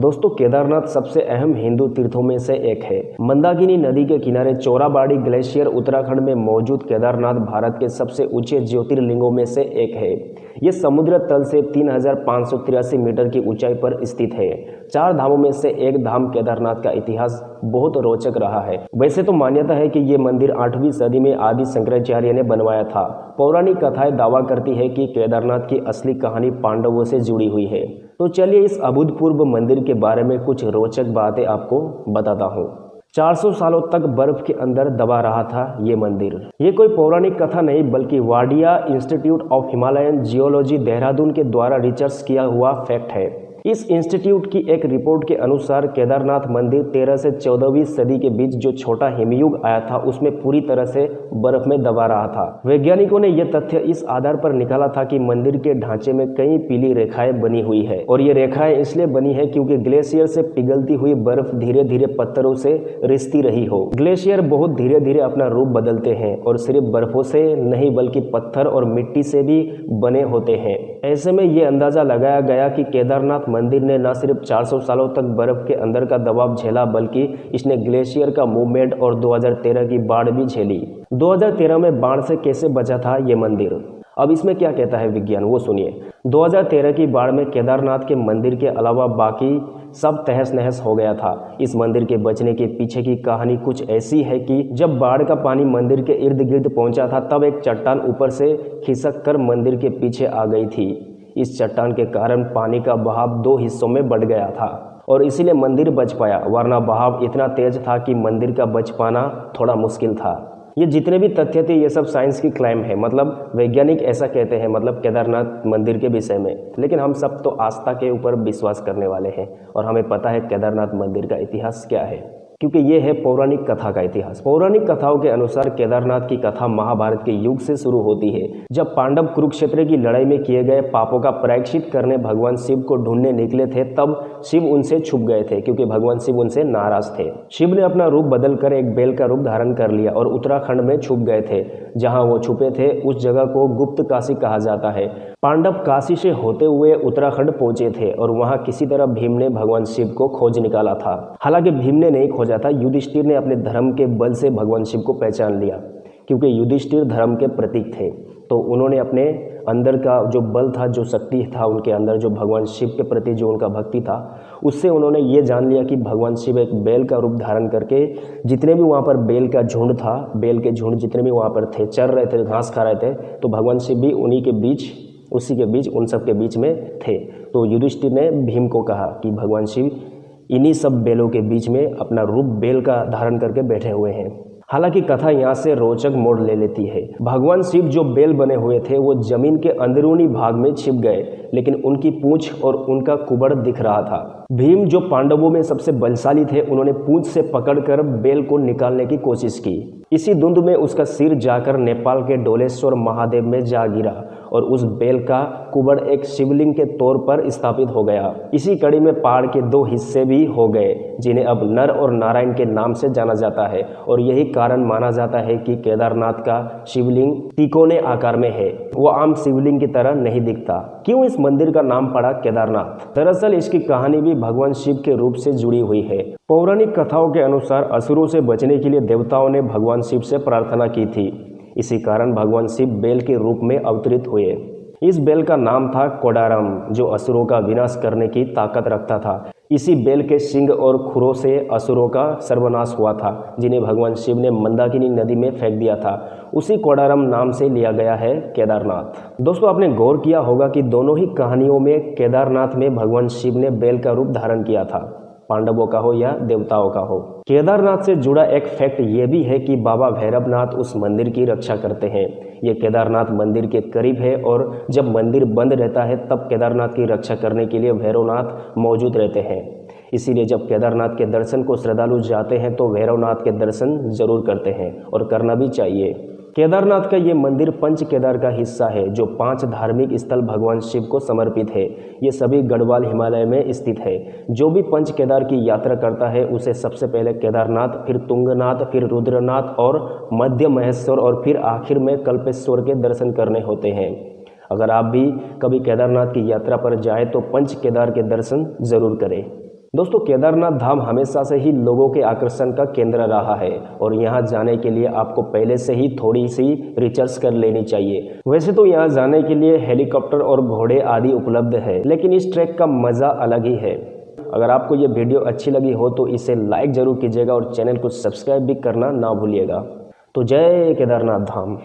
दोस्तों, केदारनाथ सबसे अहम हिंदू तीर्थों में से एक है। मंदाकिनी नदी के किनारे चोराबाड़ी ग्लेशियर उत्तराखंड में मौजूद केदारनाथ भारत के सबसे ऊंचे ज्योतिर्लिंगों में से एक है। ये समुद्र तल से 3583 मीटर की ऊंचाई पर स्थित है। 4 धामों में से एक धाम केदारनाथ का इतिहास बहुत रोचक रहा है। वैसे तो मान्यता है कि ये मंदिर 8वीं सदी में आदि शंकराचार्य ने बनवाया था। पौराणिक कथाएं दावा करती है कि केदारनाथ की असली कहानी पांडवों से जुड़ी हुई है। तो चलिए इस अभूतपूर्व मंदिर के बारे में कुछ रोचक बातें आपको बताता हूँ। 400 सालों तक बर्फ के अंदर दबा रहा था ये मंदिर। ये कोई पौराणिक कथा नहीं बल्कि Wadia institute of Himalayan geology Dehradun के द्वारा रिसर्च किया हुआ फैक्ट है। इस इंस्टीट्यूट की एक रिपोर्ट के अनुसार केदारनाथ मंदिर 13 से 14वीं सदी के बीच जो छोटा हिमयुग आया था उसमें पूरी तरह से बर्फ में दबा रहा था। वैज्ञानिकों ने यह तथ्य इस आधार पर निकाला था कि मंदिर के ढांचे में कई पीली रेखाएं बनी हुई है और ये रेखाएं इसलिए बनी है क्योंकि ग्लेशियर से पिघलती हुई बर्फ धीरे धीरे पत्थरों से रिसती रही हो। ग्लेशियर बहुत धीरे धीरे अपना रूप बदलते हैं और सिर्फ बर्फों से नहीं बल्कि पत्थर और मिट्टी से भी बने होते हैं। ऐसे में ये अंदाजा लगाया गया कि केदारनाथ मंदिर ने न सिर्फ 400 सालों तक बर्फ के अंदर का दबाव झेला बल्कि इसने ग्लेशियर का मूवमेंट और 2013 की बाढ़ भी झेली। 2013 में बाढ़ से कैसे बचा था ये मंदिर, अब इसमें क्या कहता है विज्ञान वो सुनिए। 2013 की बाढ़ में केदारनाथ के मंदिर के अलावा बाकी सब तहस नहस हो गया था। इस मंदिर के बचने के पीछे की कहानी कुछ ऐसी है कि जब बाढ़ का पानी मंदिर के इर्द गिर्द पहुंचा था तब एक चट्टान ऊपर से खिसक कर मंदिर के पीछे आ गई थी। इस चट्टान के कारण पानी का बहाव 2 हिस्सों में बढ़ गया था और इसीलिए मंदिर बच पाया, वरना बहाव इतना तेज था कि मंदिर का बच पाना थोड़ा मुश्किल था। ये जितने भी तथ्य थे ये सब साइंस की क्लेम है, मतलब वैज्ञानिक ऐसा कहते हैं, मतलब केदारनाथ मंदिर के विषय में। लेकिन हम सब तो आस्था के ऊपर विश्वास करने वाले हैं और हमें पता है केदारनाथ मंदिर का इतिहास क्या है, क्योंकि ये है पौराणिक कथा का इतिहास। पौराणिक कथाओं के अनुसार केदारनाथ की कथा महाभारत के युग से शुरू होती है। जब पांडव कुरुक्षेत्र की लड़ाई में किए गए पापों का प्रायश्चित करने भगवान शिव को ढूंढने निकले थे तब शिव उनसे छुप गए थे क्योंकि भगवान शिव उनसे नाराज थे। शिव ने अपना रूप बदलकर एक बैल का रूप धारण कर लिया और उत्तराखंड में छुप गए थे। जहाँ वो छुपे थे उस जगह को गुप्त काशी कहा जाता है। पांडव काशी से होते हुए उत्तराखंड पहुंचे थे और वहां किसी तरह भीम ने भगवान शिव को खोज निकाला था। हालांकि भीम ने नहीं खोजा था, युधिष्ठिर ने अपने धर्म के बल से भगवान शिव को पहचान लिया क्योंकि युधिष्ठिर धर्म के प्रतीक थे। तो उन्होंने अपने अंदर का जो बल था, जो शक्ति था उनके अंदर, जो भगवान शिव के प्रति जो उनका भक्ति था, उससे उन्होंने ये जान लिया कि भगवान शिव एक बैल का रूप धारण करके जितने भी वहाँ पर बैल का झुंड था, बैल के झुंड जितने भी वहाँ पर थे, चर रहे थे, घास खा रहे थे, तो भगवान शिव भी उन्हीं के बीच, उसी के बीच, उन सब के बीच में थे। तो युधिष्ठिर ने भीम को कहा कि भगवान शिव इन्हीं सब बैलों के बीच में अपना रूप बैल का धारण करके बैठे हुए हैं। हालांकि कथा यहाँ से रोचक मोड़ ले लेती है। भगवान शिव जो बैल बने हुए थे वो जमीन के अंदरूनी भाग में छिप गए, लेकिन उनकी पूंछ और उनका कुबड़ दिख रहा था। भीम जो पांडवों में सबसे बलशाली थे, उन्होंने पूंछ से पकड़कर बैल को निकालने की कोशिश की। इसी धुंध में उसका सिर जाकर नेपाल के डोलेश्वर महादेव में जा गिरा और उस बैल का कुबड़ एक शिवलिंग के तौर पर स्थापित हो गया। इसी कड़ी में पहाड़ के 2 हिस्से भी हो गए जिन्हें अब नर और नारायण के नाम से जाना जाता है और यही कारण माना जाता है कि केदारनाथ का शिवलिंग तिकोने आकार में है, वो आम शिवलिंग की तरह नहीं दिखता। क्यों इस मंदिर का नाम पड़ा केदारनाथ? दरअसल इसकी कहानी भी भगवान शिव के रूप से जुड़ी हुई है। पौराणिक कथाओं के अनुसार असुरों से बचने के लिए देवताओं ने भगवान शिव से प्रार्थना की थी। इसी कारण भगवान शिव बैल के रूप में अवतरित हुए। इस बैल का नाम था कोडारम, जो असुरों का विनाश करने की ताकत रखता था। इसी बैल के सिंग और खुरों से असुरों का सर्वनाश हुआ था, जिन्हें भगवान शिव ने मंदाकिनी नदी में फेंक दिया था। उसी कोडारम नाम से लिया गया है केदारनाथ। दोस्तों, आपने गौर किया होगा कि दोनों ही कहानियों में केदारनाथ में भगवान शिव ने बैल का रूप धारण किया था, पांडवों का हो या देवताओं का हो। केदारनाथ से जुड़ा एक फैक्ट ये भी है कि बाबा भैरवनाथ उस मंदिर की रक्षा करते हैं। ये केदारनाथ मंदिर के करीब है और जब मंदिर बंद रहता है तब केदारनाथ की रक्षा करने के लिए भैरवनाथ मौजूद रहते हैं। इसीलिए जब केदारनाथ के दर्शन को श्रद्धालु जाते हैं तो भैरवनाथ के दर्शन जरूर करते हैं और करना भी चाहिए। केदारनाथ का ये मंदिर पंच केदार का हिस्सा है, जो 5 धार्मिक स्थल भगवान शिव को समर्पित है। ये सभी गढ़वाल हिमालय में स्थित है। जो भी पंच केदार की यात्रा करता है उसे सबसे पहले केदारनाथ, फिर तुंगनाथ, फिर रुद्रनाथ और मध्य महेश्वर और फिर आखिर में कल्पेश्वर के दर्शन करने होते हैं। अगर आप भी कभी केदारनाथ की यात्रा पर जाए तो पंच केदार के दर्शन जरूर करें। दोस्तों, केदारनाथ धाम हमेशा से ही लोगों के आकर्षण का केंद्र रहा है और यहाँ जाने के लिए आपको पहले से ही थोड़ी सी रिसर्च कर लेनी चाहिए। वैसे तो यहाँ जाने के लिए हेलीकॉप्टर और घोड़े आदि उपलब्ध है, लेकिन इस ट्रैक का मज़ा अलग ही है। अगर आपको ये वीडियो अच्छी लगी हो तो इसे लाइक ज़रूर कीजिएगा और चैनल को सब्सक्राइब भी करना ना भूलिएगा। तो जय केदारनाथ धाम।